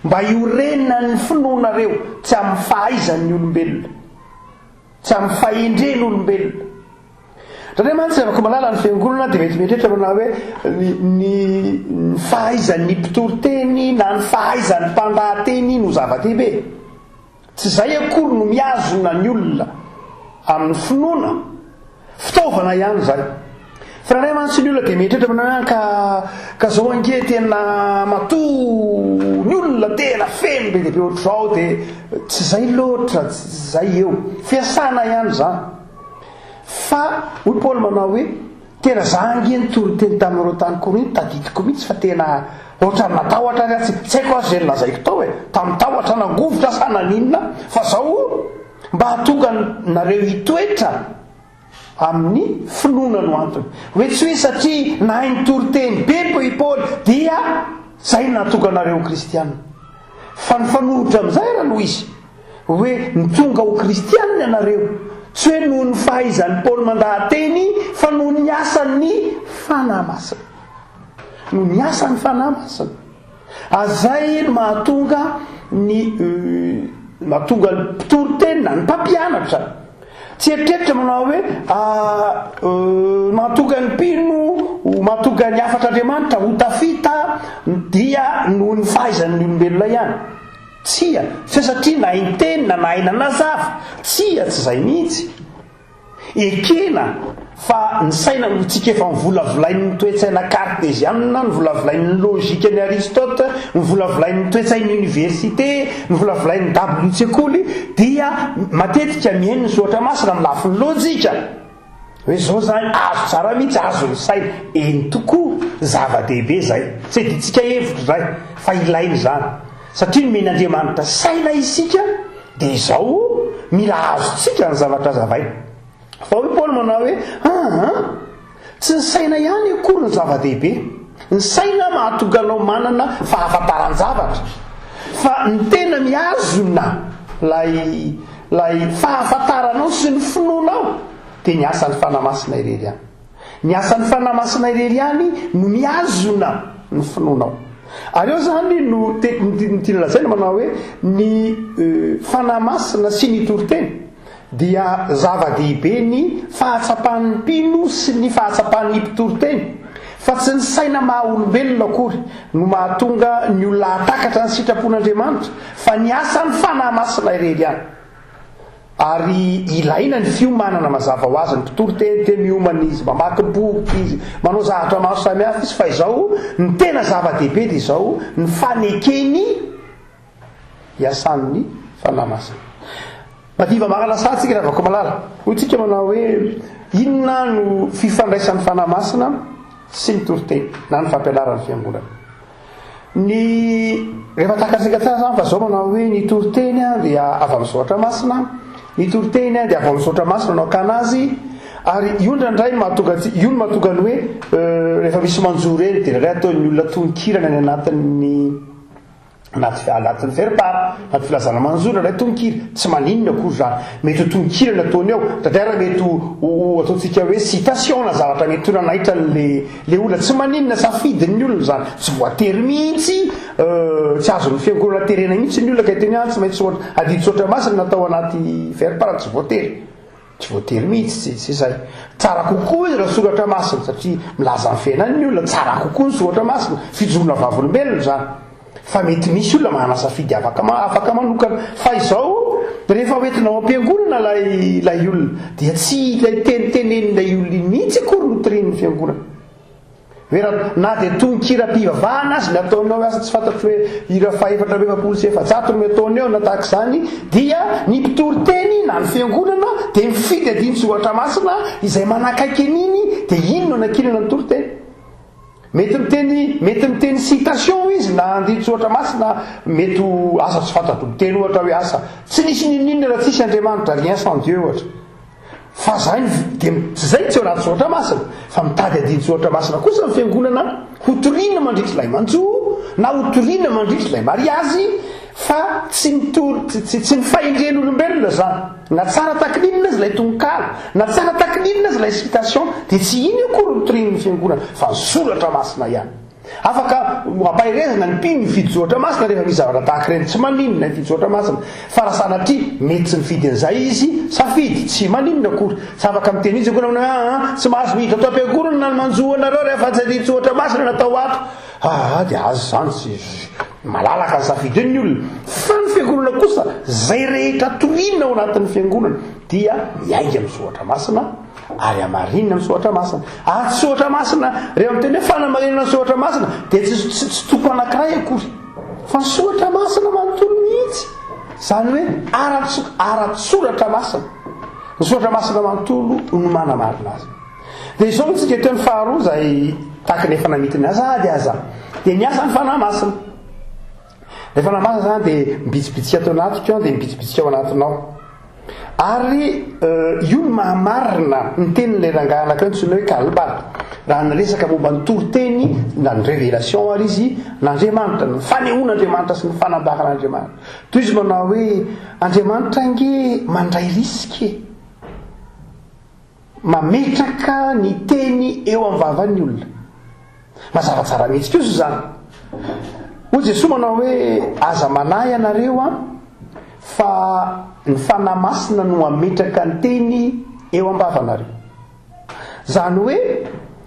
Speaker 2: mba iorenina ny finoanareo tsy amin'ny fahaizan'ny olombelona, tsy amin'ny fahendren'ny olombelona. Raha mantsy avako malala ny fiangonana dia metimety manao hoe ny fahaizan'ny mpitoriteny na ny fahaizan'ny mpandahateny no zava-dehibe. Tsy zay akory no miazona ny olona amin'ny finoana, fitaovana ihany zay. Fa raha mantsy ny olona dia metrehitra manao ka zao ange tena matoa ny olona tena feno be dia be ohatr'izao dia tsy zay loatra, tsy zay eo, fiasana ihany zany. Fa hoy Paoly manao hoe tena za ange nitoriteny tamin'ireo tany Korinta tadidiko mihitsy fa tena ohatrany natahotra ary tsy haiko azy zay lazaiko tao hoe tamin'ny tahotra nangovotra sa naninona, fa zao mba hatonga nareo hitoetra amin'ny finoana no antony. Hoe tsy hoe satria nahay nitoriteny be i Paoly dia zay nahatonga nareo kristianina, fa ny fanohitra amin'izay raha no izy hoe nitonga ho kristianina ianareo, tsy hoe noho ny fahaizan'ny Paoly mandahateny fa noho ny asan'ny fanahy masina, noho ny asan'ny fanahy masina. Azay no mahatonga ny mpitoriteny na ny mpampianatra tsy eritreritra manao hoe mahatonga ny mpino, mahatonga ny afatr'Andriamanitra ho tafita dia noho ny fahaizan'ny olombelona ihany. Tsia, fa satria nahay ny teny na nahay nanazava, tsia tsy zay mihitsy. Ekena fa ny saina tsika efa mivolavolain'ny toe-tsaina cartésiana, mivolavolain'ny logika ny Aristote, mivolavolain'ny toe-tsain'ny université, mivolavolain'ny W tsekoly, dia matetika mihaino ny soratra masina amin'ny lafin'ny lojika hoe zao zany azo tsara mihitsy, azo ny saina. Eny tokoa, zava-dehibe zay, tsy dintsika hevitra zay fa ilainy zany satria nomen'Andriamanitra saina isika dia izao mila azotsika ny zavatra zavaina. Fa hoy Paoly manao hoe tsy ny saina ihany akory ny zava-dehibe, ny saina mahatonga anao manana fahafantaran-javatra, fa ny tena miazona lay fahafantaranao sy ny finoanao dia ny asan'ny fanahy masina irery ihany. Ny asan'ny fanahy masina irery ihany no miazona ny finoanao. Ary eo zany no tiana lazaina manao hoe ny fanahy masina sy ny toriteny dia zava-dehibe ny fahatsapan'ny mpino sy ny fahatsapan'ny mpitoriteny, fa tsy ny saina maha-olombelona akory no mahatonga ny olona hatakatra ny sitrapon'Andriamanitra, fa ny asan'ny fanahy masina irery ihany. Ary ilaina ny fiomanana mazava ho azy ny mpitoriteny, te miomana izy, mamaky boky izy, manao zavatra maro samihafa izy, fa izao ny tena zava-dehibe dia izao ny fanekeny iasan'ny fanahy masina. Madiva mangalasatsika raha vako malala hoy tsika manao hoe inona no fifandraisan'ny fanahy masina sy ny toriteny na ny fampianaran'ny fiangonana. Rehefa takatsika tsara zany fa zao manao hoe ny toriteny dia avy amin'ny soratra masina, ny toriteny dia avy amin'ny soratra masina no akana azy, ary io ndraindray mahatonga io no mahatonga ny hoe rehefa misy manjoro eny dia ray ataon'ny olona tononkirana ny anatin'ny veripara, anaty filazana manjora ray tononkira, tsy maninona akory zany, mety ho tononkirana ataony ao, dadara mety ho ataontsika hoe citation na zavatra mety ho nanaitra le olona, tsy maninona safidin'ny olona zany, tsy voatery mihitsy tsy azon'ny fiangonana terena mihitsy ny olona ka teny any tsy maintsy adidy soratra masina natao anaty veripara, tsy voatery mihitsy, tsy zay. Tsara kokoa izy raha soratra masina satria milaza ny fiainan'ny olona, tsara kokoa ny soratra masina, fijorona vavolombelona zany. Fa mety misy olona manana safidy afaka manokana, fa izao rehefa hoentinao am-piangonana lay olona dia tsy ilay tenitenen'ilay olona mihitsy akory no tirin'ny fiangonana. Na dia tononkira-pivavahana azy ny ataonao asa tsy fantatro hoe ira faefatra efapolo sy efajato no ataony eo na tahaka izany, dia ny mpitoriteny na ny fiangonana dia mifidy adiny soratra masina izay manakaiky an'iny dia iny no anankilana ny toriteny. mety miteny citation izy na anditsoatra masina mety asa tsy fantatro miteny ohatra hoe asa tsy nisy ninina raha tsisy Andriamanitra rien sans Dieu ohatra fa zay de zay tsy anaty tsoatra masina fa mitady adin-tsoatra masina kosa ny fiangonana hotoriana mandritry ilay manjoa na hotoriana mandritry ilay mariazy fa tsy ny fahendren'olombelona zany na tsara takininina azy ilay tononkalo na tsara takininina azy ilay citation dia tsy iny akory hotorian'ny fiangonana fa ny soratra masina ihany afaka ampaherezana ny mpino fiditsoatra masina rehefa misy zavatra tahaka ireny tsy maninona ny fiditsoatra masina fa raha sanatria mety tsy mifidy an'izay izy safidy tsy maninona akory tsy afaka miteny izy koa tsy mahazo mihitra atao am-piangonana na ny manjoanareo rehefa tsy aditsoatra masina natao ato dia azo zany tsy malalaka ny safidy eny ny olona fa ny fiangonana kosa zay rehetra torinina ao anatin'ny fiangonana dia miainga misoatra masina ary amarinina misoatra masina tsy soatra masina rehefa miteny hoe fanamarinana misoatra masina dia tsy toko anankiray akory fa ny soatra masina manontolo mihitsy zany hoe ara-tsoratra masina ny soatra masina manontolo no manamarina azy dia izao tsika teo ny faharoa zay tahaka ny efa namitiny azady aza dia ny asa ny fanahy masina ny fanahy masina zany dia mbitsibitsika tao anatiko dia mbitsibitsika ao anatinao ary io ny mahamarina ny tenin'ilay rangahy anankiray ntsona hoe kalbal raha naresaka momba ny toriteny na ny révélation ary izy n'Andriamanitra ny fanehoan'Andriamanitra sy ny fanambaran'Andriamanitra toy izy manao hoe Andriamanitra nge mandray riske mametraka ny teny eo amin'ny vavan'ny olona mazava tsara mihitsy kosa zany hoy Jesosy manao hoe aza manahy ianareo fa ny fanahy masina no ametraka ny teny eo am-bavanareo zany hoe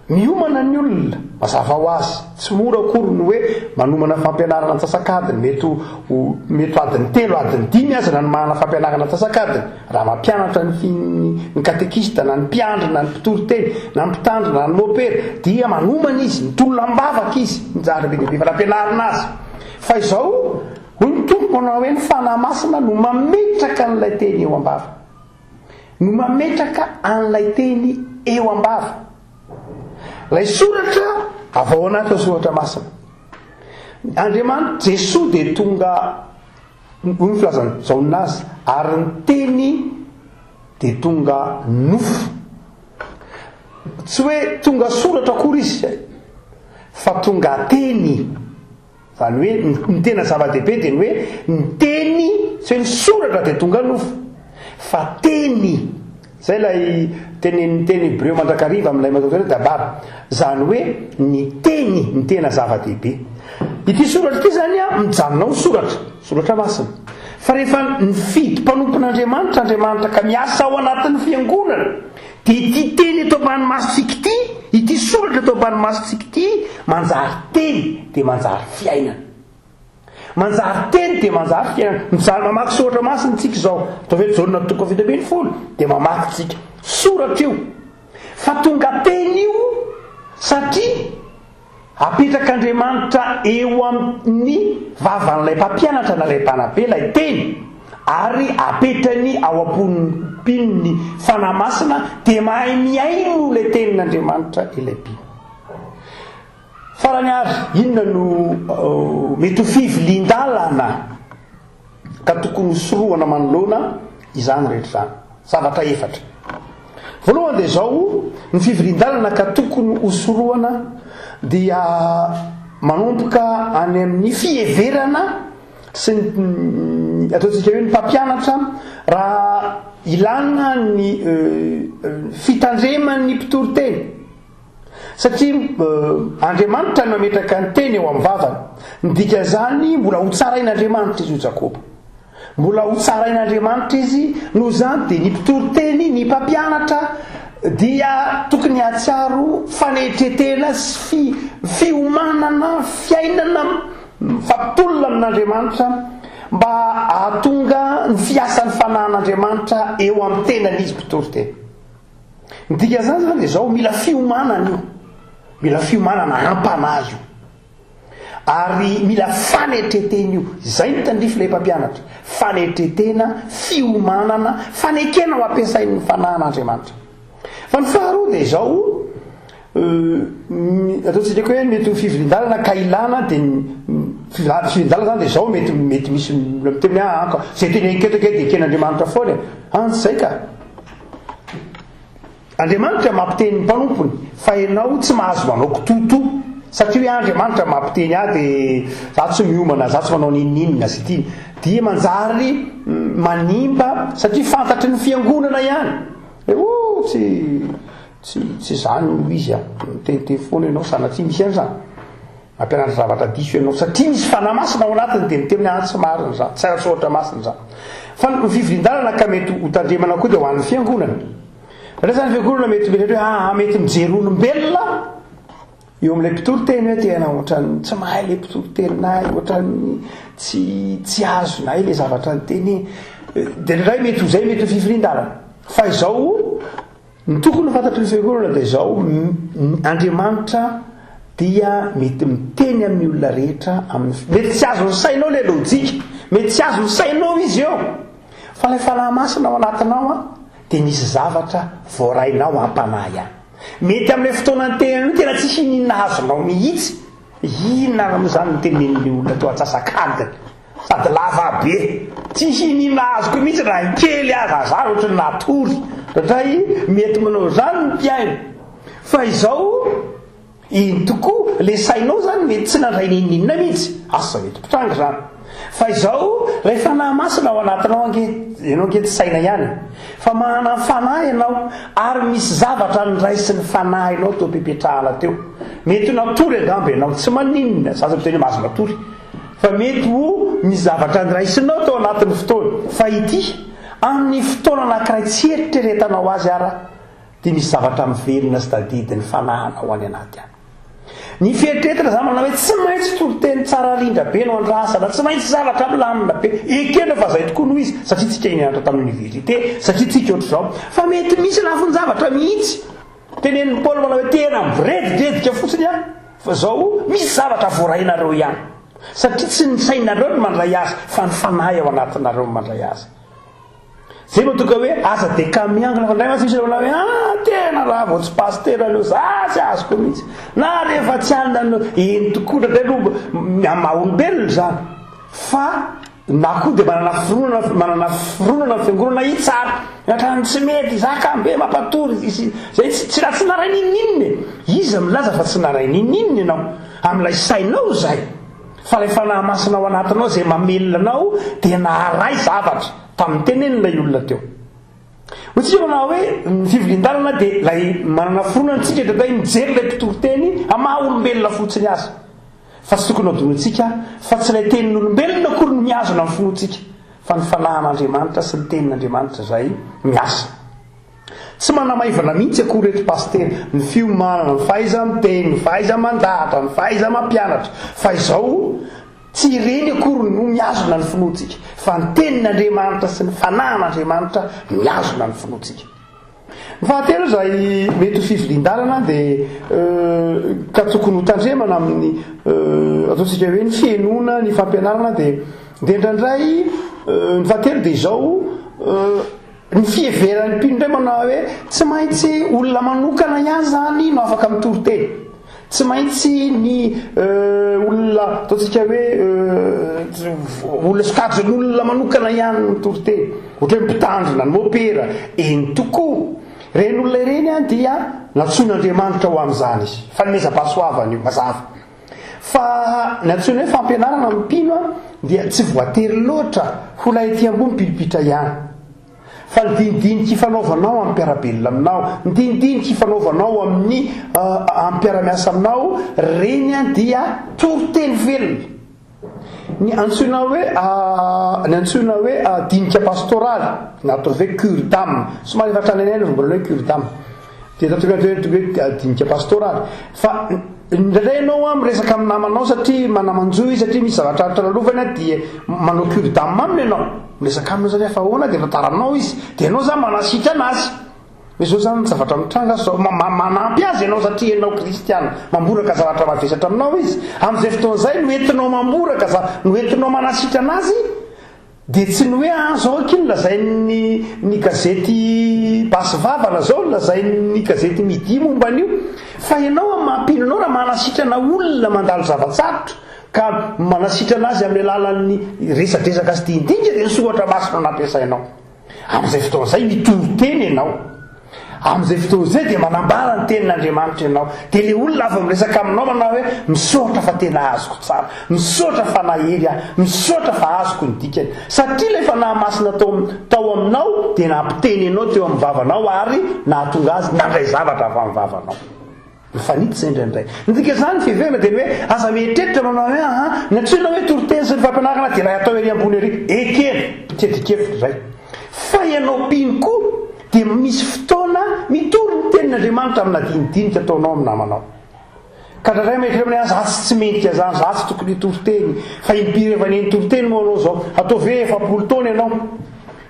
Speaker 2: miomana ny olona mazava ho azy tsy mora akory ny hoe manomana fampianarana antsasakadiny mety adiny 3 adiny 5 azy na ny manana fampianarana antsasakadiny raha mampianatra ny katekista na ny mpiandry na ny mpitoriteny na ny mpitandry na ny mopera dia manomana izy mitolonam-bavaka izy mijara be dehibe fa nampianarina azy fa izao hoy ny tompo manao hoe ny fanahy masina no mametraka an'ilay teny eo am-bava no mametraka an'ilay teny eo am-bava lay soratra avy ao anaty soratra masina Andriamanitra Jesosy dia tonga hoy ny filazany zao ninazy ary ny teny dia tonga nofo tsy hoe tonga soratra akory izy fa tonga teny zany hoe ny tena zava-dehibe dia ny hoe ny teny tsy hoe ny soratra dia tonga nofo fa teny zay lay teny Hébreu mandrakariva amin'ilay matotore dabara zany hoe ny tena zava-dehibe ity soratra ity zany mijanona ao soratra masina fa rehefa nifidy mpanompon'Andriamanitra Andriamanitra ka miasa ao anatin'ny fiangonana dia ity teny eto ambanimasitsika ity soratra eto ambanimasitsika ity manjary teny dia manjary fiainana manjary teny dia manjary fiainana mijaly mamaky soratra masina tsika zao atao hoe jaonina toko 70 dia mamaky tsika soratra io fa tonga teny io satria apetrak'Andriamanitra eo amin'ny vavan'ilay mpampianatra na ilay mpanabe ilay teny ary apetrany ao am-pon'ny fanahy masina dia mahay miaino ilay tenin'Andriamanitra ilay mpino farany ary inona no mety ho fivilian-dalana ka tokony hosorohana manoloana izany rehetra zany zavatra efatra voalohany dia zao ny fivilian-dalana ka tokony hosorohana dia manomboka any amin'ny fieverana sy ny ataontsika hoe ny mpampianatra raha ilana ny fitandreman'ny mpitoriteny satria Andriamanitra no mametraka ny teny eo amin'ny vavany midika zany mbola ho tsarain'Andriamanitra izy ho Jakoba mbola ho tsarain'Andriamanitra izy noho zany dia ny mpitoriteny ny mpampianatra dia tokony hatsiaro fanetretena sy fiomanana fiainana fampitolona amin'Andriamanitra mba ahatonga ny fiasan'ny fanahin'Andriamanitra eo amin'ny tenan'izy mpitoriteny midika zany dia zao mila fiomanana io mila fiomanana hampanahy io ary mila fanetretena io zay ny tandrify ilay mpampianatra fanetretena fiomanana fanekena ho ampiasain'ny fanahin'Andriamanitra fa ny faharoa dia zao ataontsika hoe mety ho fivondalana ka ilana dia fivondalana zany dia zao mety misy miteny anka zay teny anketaka dia ken'Andriamanitra foana tsy zay ka Andriamanitra mampiteny mpanompony fa ianao tsy mahazo manao kitoto satria hoe Andriamanitra mampiteny dia za tsy miomana za tsy manao ninninina sy ity dia manjary manimba satria fantatry ny fiangonana ihany tsy zany no izy miteny foana ianao sanatsy misy an'izany ampianatra zavatra diso ianao satria misy fanahy masina ao anatiny dia miteny tsy marina za tsy azo ohatra masina za fa ny fivondalana ka mety hotandremana koa dia ho an'ny fiangonana raha zany fiangonana mety hoe mety mijery olombelona eo amin'ilay mpitoro teny hoe tena ohatrany tsy mahay ilay mpitoro tenynay ohatrany tsy azonay ilay zavatra ny teny dia ray mety ho zay mety ho fivondalana fa izao ny tokony fantatry ny fiangonana dia izao Andriamanitra dia mety miteny amin'ny olona rehetra mety tsy azo ny sainao ilay lojika mety tsy azo ny sainao izy eo fa ilay fanahy masina ao anatinao dia misy zavatra voarainao hampanahy ihany mety amin'ilay fotoana ny tenany tena tsisy ininona azonao mihitsy inona moa zany nytenen'ny olona teo atsasakadiny sady lava be tsisy ininona azoko mihitsy raha kely aza ohatra ny natory ray mety manao zany ny mpiaino fa izao iny tokoa le sainao zany mety tsy nandray ninninina mihitsy asa mety mpitranga zany fa izao ray fanahy masina ao anatinao ianao ange tsy saina ihany fa manana fanahy ianao ary misy zavatra nraisy ny fanahinao teo ampipetrahana teo mety natory angamba ianao tsy maninina zaza miteny mahazo matory fa mety ho misy zavatra nraisinao teo anatin'ny fotoana fa ity amin'ny fotoana anankiray tsy eritreretanao azy ara dia misy zavatra mivelona sy tadidiny fanahanao any anaty any ny fieritrretana zany manao hoe tsy maintsy toroteny tsara rindra be no andrasana tsy maintsy zavatra milamina be ekena fa zay tokoa noho izy satria tsika inianatra tamin'ny université satria tsika ohatr' zao fa mety misy lafiny zavatra mihitsy tenen'ny Paoly manao hoe tena miredidredika fotsiny a fa zao misy zavatra voarainareo ihany satria tsy ny sainareo no mandray azy fa ny fanahy ao anatinareo no mandray azy zay matoka hoe aza de ka miangona fa ndray masy misy manao hoe tena raha vao tsy pasteur aleo za tsy azoko mihitsy na rehefa tsy anina eny tokoa dra maha olombelona zany fa na koa dia manana fironana fiangonana itsara hatrany tsy mety zakambe mampatory zay tsy raha tsy naray ninnininy izy milaza fa tsy naray ninnininy ianao amin'ilay sainao zay fa lay fanahy masina ao anatinao zay mamelona anao dia naharay zavatra tamin'ny tenen'ilay olona teo ohatsika manao hoe ny fivondalana dia lay manana fironantsika dray mijery lay mpitoriteny amaha olombelona fotsiny azy fa tsy tokony adonotsika fa tsy lay tenin'olombelona akory ny miazona amin'ny finoantsika fa ny fanahan'Andriamanitra sy ny tenin'Andriamanitra zay miasa tsy manamaivana mihitsy akory reto paster ny fiomanana ny fahaiza miteny ny fahaiza mandahatra ny fahaiza mampianatra fa izao tsy ireny akory no miazona ny finoantsika fa ny tenin'Andriamanitra sy ny fanahan'Andriamanitra miazona ny finoantsika ny fahatelo zay mety ho fivondalana dia ka tokony ho tandremana amin'ny ataontsika hoe ny fienona ny fampianarana dia indraindray ny fahatelo dia izao ny fieveran'ny mpino indray manao hoe tsy maintsy olona manokana ihany zany no afaka mitoriteny tsy maintsy ny olona ataontsika hoe olona sokajin'olona manokana ihany mitoriteny ohatra hoe mpitandrina ny mopera eny tokoa reny olona ireny a dia natsoin'Andriamanitra ho amin'izany izy fa nomeza-pahasoavany io mazava fa ny antsoina hoe fampianarana mpino a dia tsy voatery loatra ho lay ety ambony pilipitra ihany fa ny dinidinika ifanaovanao amin'ny mpiarabelona aminao ny dinidinika ifanaovanao amin'ny ampiaramiasa aminao reny a dia toriteny velona ny antsoina hoe dinika pastoraly na atao hoe cure d'âme somary efa tranenena mbola hoe cure d'âme dia hoe dinika pastoraly fa indray ianao a miresaka amin'ny namanao satria manamanjoy satria misy zavatra tralalofana dia manao cure d'âme aminy ianao miresaka aminao satria fa hoana dia fataranao izy dia ianao zany manasitra anazy izao zany zavatra mitranga zao manampy azy ianao satria ianao kristiana mamboraka zavatra mavesatra aminao izy amin'izay fotoan'izay noentinao mamboraka no entinao manasitra anazy dia tsy ny hoe zao akiny lazay ny gazety basy vavana zao lazay ny gazety midi momban'io fa ianao mampinonao raha manasitrana olona mandalo zavatsarotra ka manasitrana azy amin'ny alalan'ny resadresaka sy diindinga dia ny soratra masina nampiasainao amin'izay fotoan'izay mitoro-teny ianao amin'izay fotoan'izay dia manambara ny tenin'Andriamanitra ianao dia le olona avy miresaka aminao manao hoe misaotra fa tena azoko tsara misaotra fa nahery ahy misaotra fa azoko ny dikany satria ilay fanahy masina tao aminao dia nampiteny ianao teo amin'ny vavanao ary nahatonga azy nandray zavatra avy amin'ny vavanao mifanity zay indraindray ndika zany fivena dia hoe aza mietreritra manao hoe natsoina hoe toroteny sy ny fampianarana dia raha atao ery ambony ery ekeny pitedikevitra zay fa ianao piny koa dia misy fotoana mitory ny tenin'Andriamanitra amina dinidinika ataonao amin'ny namanao ka raha mehitra amin'ny azy asy tsy mentika zany zasy tokony toroteny fa impirevany ny toroteny moa anao zao atao ve 70 taona ianao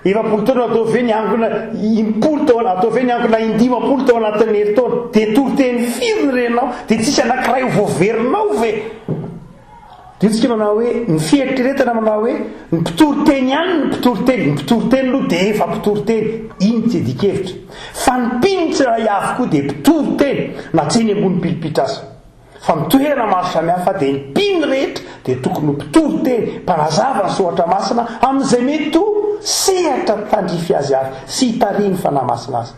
Speaker 2: 70 taona atao ve niangona 10 taona atao ve niangona 15 taona anatin'ny herintaona dia toroteny firy ny renao dia tsisy anankiray voaverinao ve ditsika manao hoe ny fieritreretana manao hoe ny mpitoroteny ihany ny mpitoroteny aloha dia efa mpitoroteny iny tsy edikevitra fa ny mpinitsy raha avokoa dia mpitoroteny na tsy eny ambony pilipitra azy fa mitoerana maro samihafa dia ny mpiny rehetra dia tokony ho mpitoroteny mpanazava ny sohatra masina amin'izay mety ho sehatra tandrify azy avy sy hitariny fanahy masina azy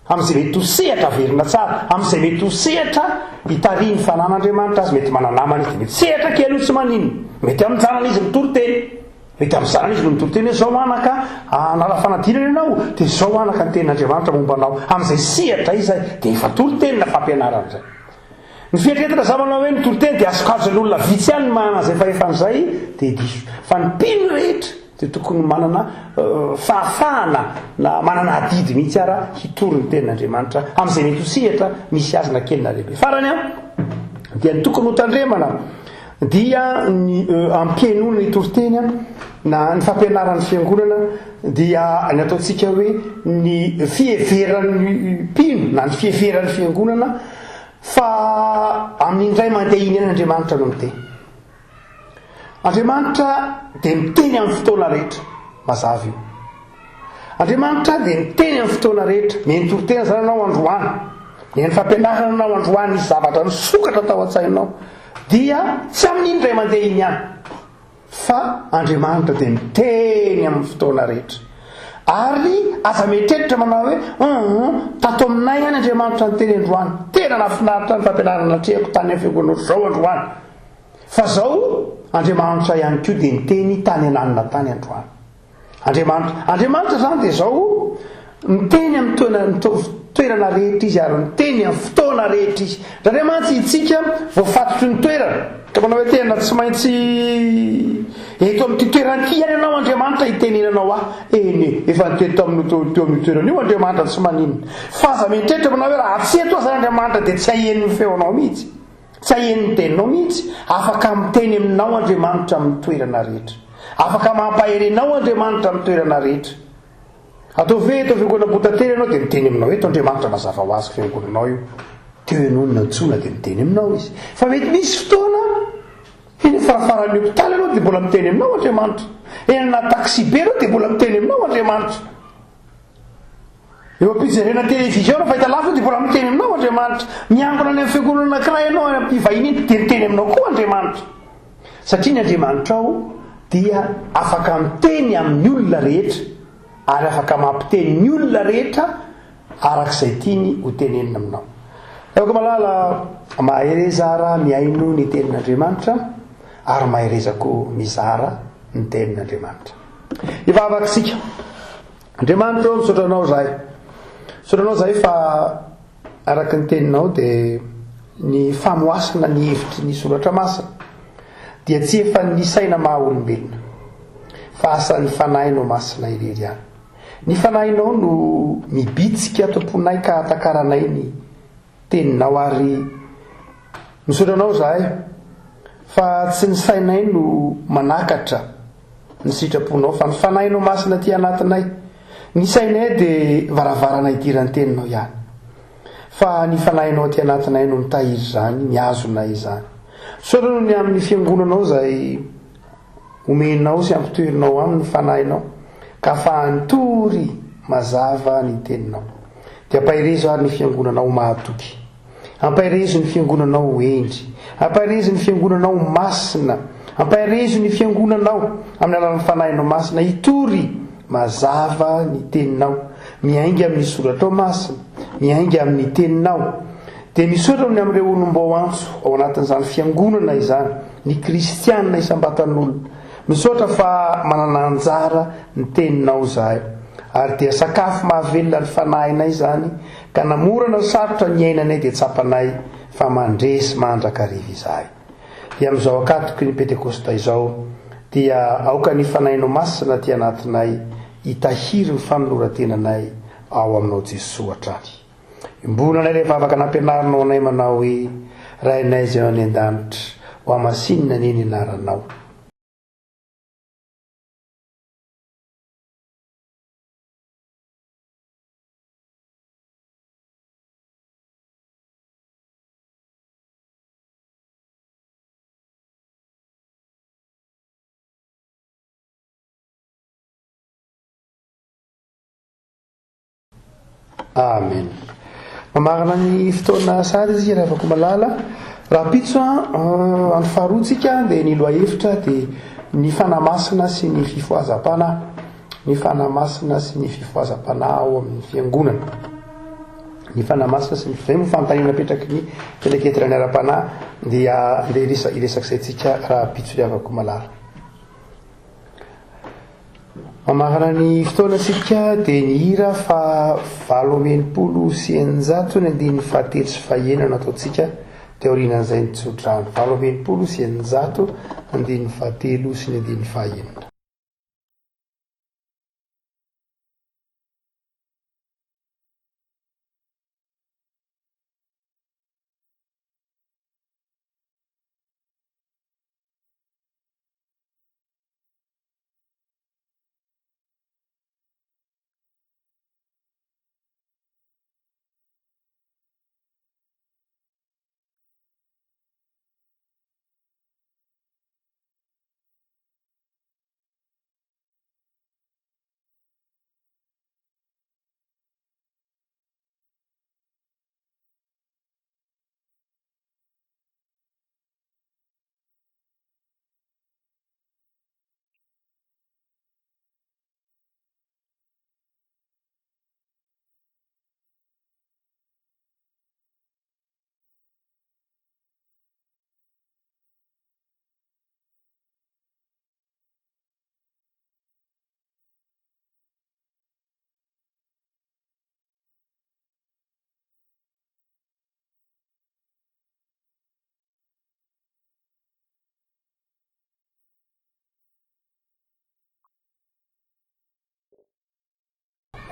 Speaker 2: amin'izay mety ho sehatra verina tsara amin'izay mety ho sehatra hitariny fanan'Andriamanitra azy mety mananamana izy dia mety sehatra kely io tsy manino mety amin'ny zanana izy mitoroteny mety amin'ny zanana izy no mitoroteny hoe zao anaka nala fanadinana ianao dia zao anaka ny tenin'Andriamanitra mombanao amin'izay sehatra izay dia efa toroteny na fampianarana izay ny fieritreretana zamanao hoe ny toroteny dia azokazon'olona vitsy ihany ny manana zay fa efa n'izay dia diso fa ny mpino rehetra dia tokony manana fahafahana na manana adidy mihitsy ara hitory ny tenin'Andriamanitra amin'izay mety ho sehatra misy azy na kely na lehibe farany dia ny tokony ho tandremana dia ny ampiainona ny toroteny na ny fampianaran'ny fiangonana dia ny ataontsika hoe ny fieveran'ny mpino na ny fieveran'ny fiangonana fa amin'indray mandeha iny an'Andriamanitra no miteny Andriamanitra dia miteny amin'ny fotoana rehetra mazava io Andriamanitra dia miteny amin'ny fotoana rehetra meny torotena zany anao androany meny fampianarana anao androany izy zavatra nisokatra tao an-tsainao dia tsy amin'iny indray mandeha iny ihany fa Andriamanitra dia miteny amin'ny fotoana rehetra ary aza mietreritra manao hoe tato aminay any Andriamanitra ny teny androany tena nafinaritra ny fampianarana natrehako tany amin'ny fiangonana zao androany fa zao Andriamanitra ihany koa dia miteny tany ananina tany androany Andriamanitra zany dia zao miteny amin'ny toerana rehetra izy ary miteny amin'ny fotoana rehetra izy raha mantsy itsika voafatotry ny toerana ka manao hoe tena tsy maintsy eto amin'ity toerana ity ihany ianao Andriamanitra hitenenanao eny efa niteto teo amin'ny toerana io Andriamanitra tsy maninona fa aza mietreritra manao hoe raha tsy eto aza Andriamanitra dia tsy hahen'ny feonao mihitsy tsy hahen'ny teninao mihitsy afaka miteny aminao Andriamanitra amin'ny toerana rehetra afaka mampaherenao Andriamanitra amin'ny toerana rehetra atao ve eto fiangonana botately ianao dia miteny aminao eto Andriamanitra mazava ho azy fiangonanao io teo ianao nantsona dia miteny aminao izy fa mety misy fotoana eny farafaran'ny hopitaly ianao dia mbola miteny aminao Andriamanitra eny na taxi be ianao dia mbola miteny aminao Andriamanitra eo am-pijerena télévision na fahita lavitra dia mbola miteny aminao Andriamanitra miangona any amin'ny fiangonana anankiray ianao any am-pivahiny iny dia miteny aminao koa Andriamanitra satria ny Andriamanitra ao dia afaka miteny amin'ny olona rehetra ary afaka mampiteny ny olona rehetra arak'izay tiany ho tenenina aminao afaka malala maherezara miaino ny tenin'Andriamanitra ary maherezako mizara ny tenin'Andriamanitra ivavakitsika Andriamanitra misotranao zahay fa araka ny teninao dia ny famoasana ny hevitry ny soratra masina dia tsy efa ny saina maha-olombelona fa asan'ny fanahinao masina irery ihany ny fanahinao no mibitsika tomponay ka hatakaranay ny teninao ary misotranao zahay fa tsy ny sainay no manakatra ny sitraponao fa ny fanahinao masina ty anatinay ny sainay dia varavarana idiran'ny teninao ihany fa ny fanahinao ty anatinay no mitahiry zany miazonay izany sotrano ny amin'ny fiangonanao zay omenao sy ampitoerinao aminy fanahinao ka fahantory mazava ny teninao. Dia ampahirezo ary ny fiangonanao mahatoky, ampahirezo ny fiangonanao endry, ampahirezo ny fiangonanao masina, ampahirezo ny fiangonanao amin'ny alalan'ny fanahinao masina hitory mazava ny teninao, miainga amin'ny soratao masina, miainga amin'ny teninao. Dia misotra ny amin'ireo olombao antso ao anatin'izany fiangonana izany, ny kristianina isam-batan'olona, misotra fa manana anjara ny teninao zahay, ary dia sakafo mahavelona ny fanahina izany ka namorana sarotra ny ainanay dia tsapanay fa mandresy mandrakariva izahay. Dia amin'izao akatoky ny pentekosta izao dia aoka ny fanahinao masina ty anatinay hitahiry ny fanoloran-tenanay ao aminao Jesosy hatrany. Imbonanay rehefa afaka nampianarinao anay manao hoe rainay izay any an-danitra ho amasinina ny eny anaranao. Amen. Mamarana ny fotoana sady izy raha afaka malala raha pitso any faharoatsika dia ny loha hevitra dia ny fanamasina sy ny fifoazam-panahy, ny fanamasina sy ny fifoazam-panahy ao amin'ny fiangonana, ny fanamasina sy ny fantanina petraky ny feleketra ny ara-panahy dia iresak'izaytsika raha pitso ny afaka malala. Mamarana ny fotoanasika dia ny hira fa 890 ny andiny fahatelo sy fahaenina ataotsika dia aorianan'izay nitsodrano 890 andiny fahatelo sy ny andiny fahaenina.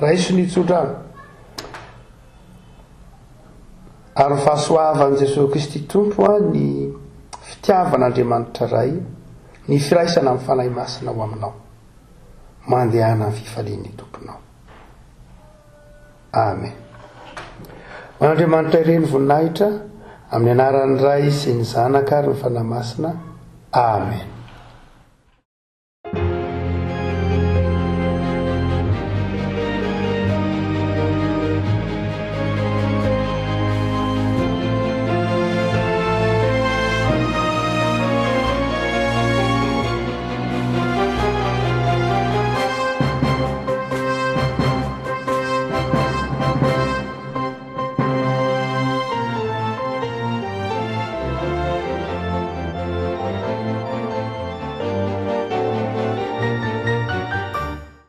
Speaker 2: Raha iso nitsodrano ary fahasoavan'i Jesosy Kristy Tompo ny fitiavan'Andriamanitra ray, ny firaisana amin'ny fanahy masina ho aminao, mandehana amin'ny fifalian'ny tomponao. Amen. Andriamanitra ireny voninahitra amin'ny anaran'ny Ray sy ny Zanaka ary ny fanahy masina. Amen.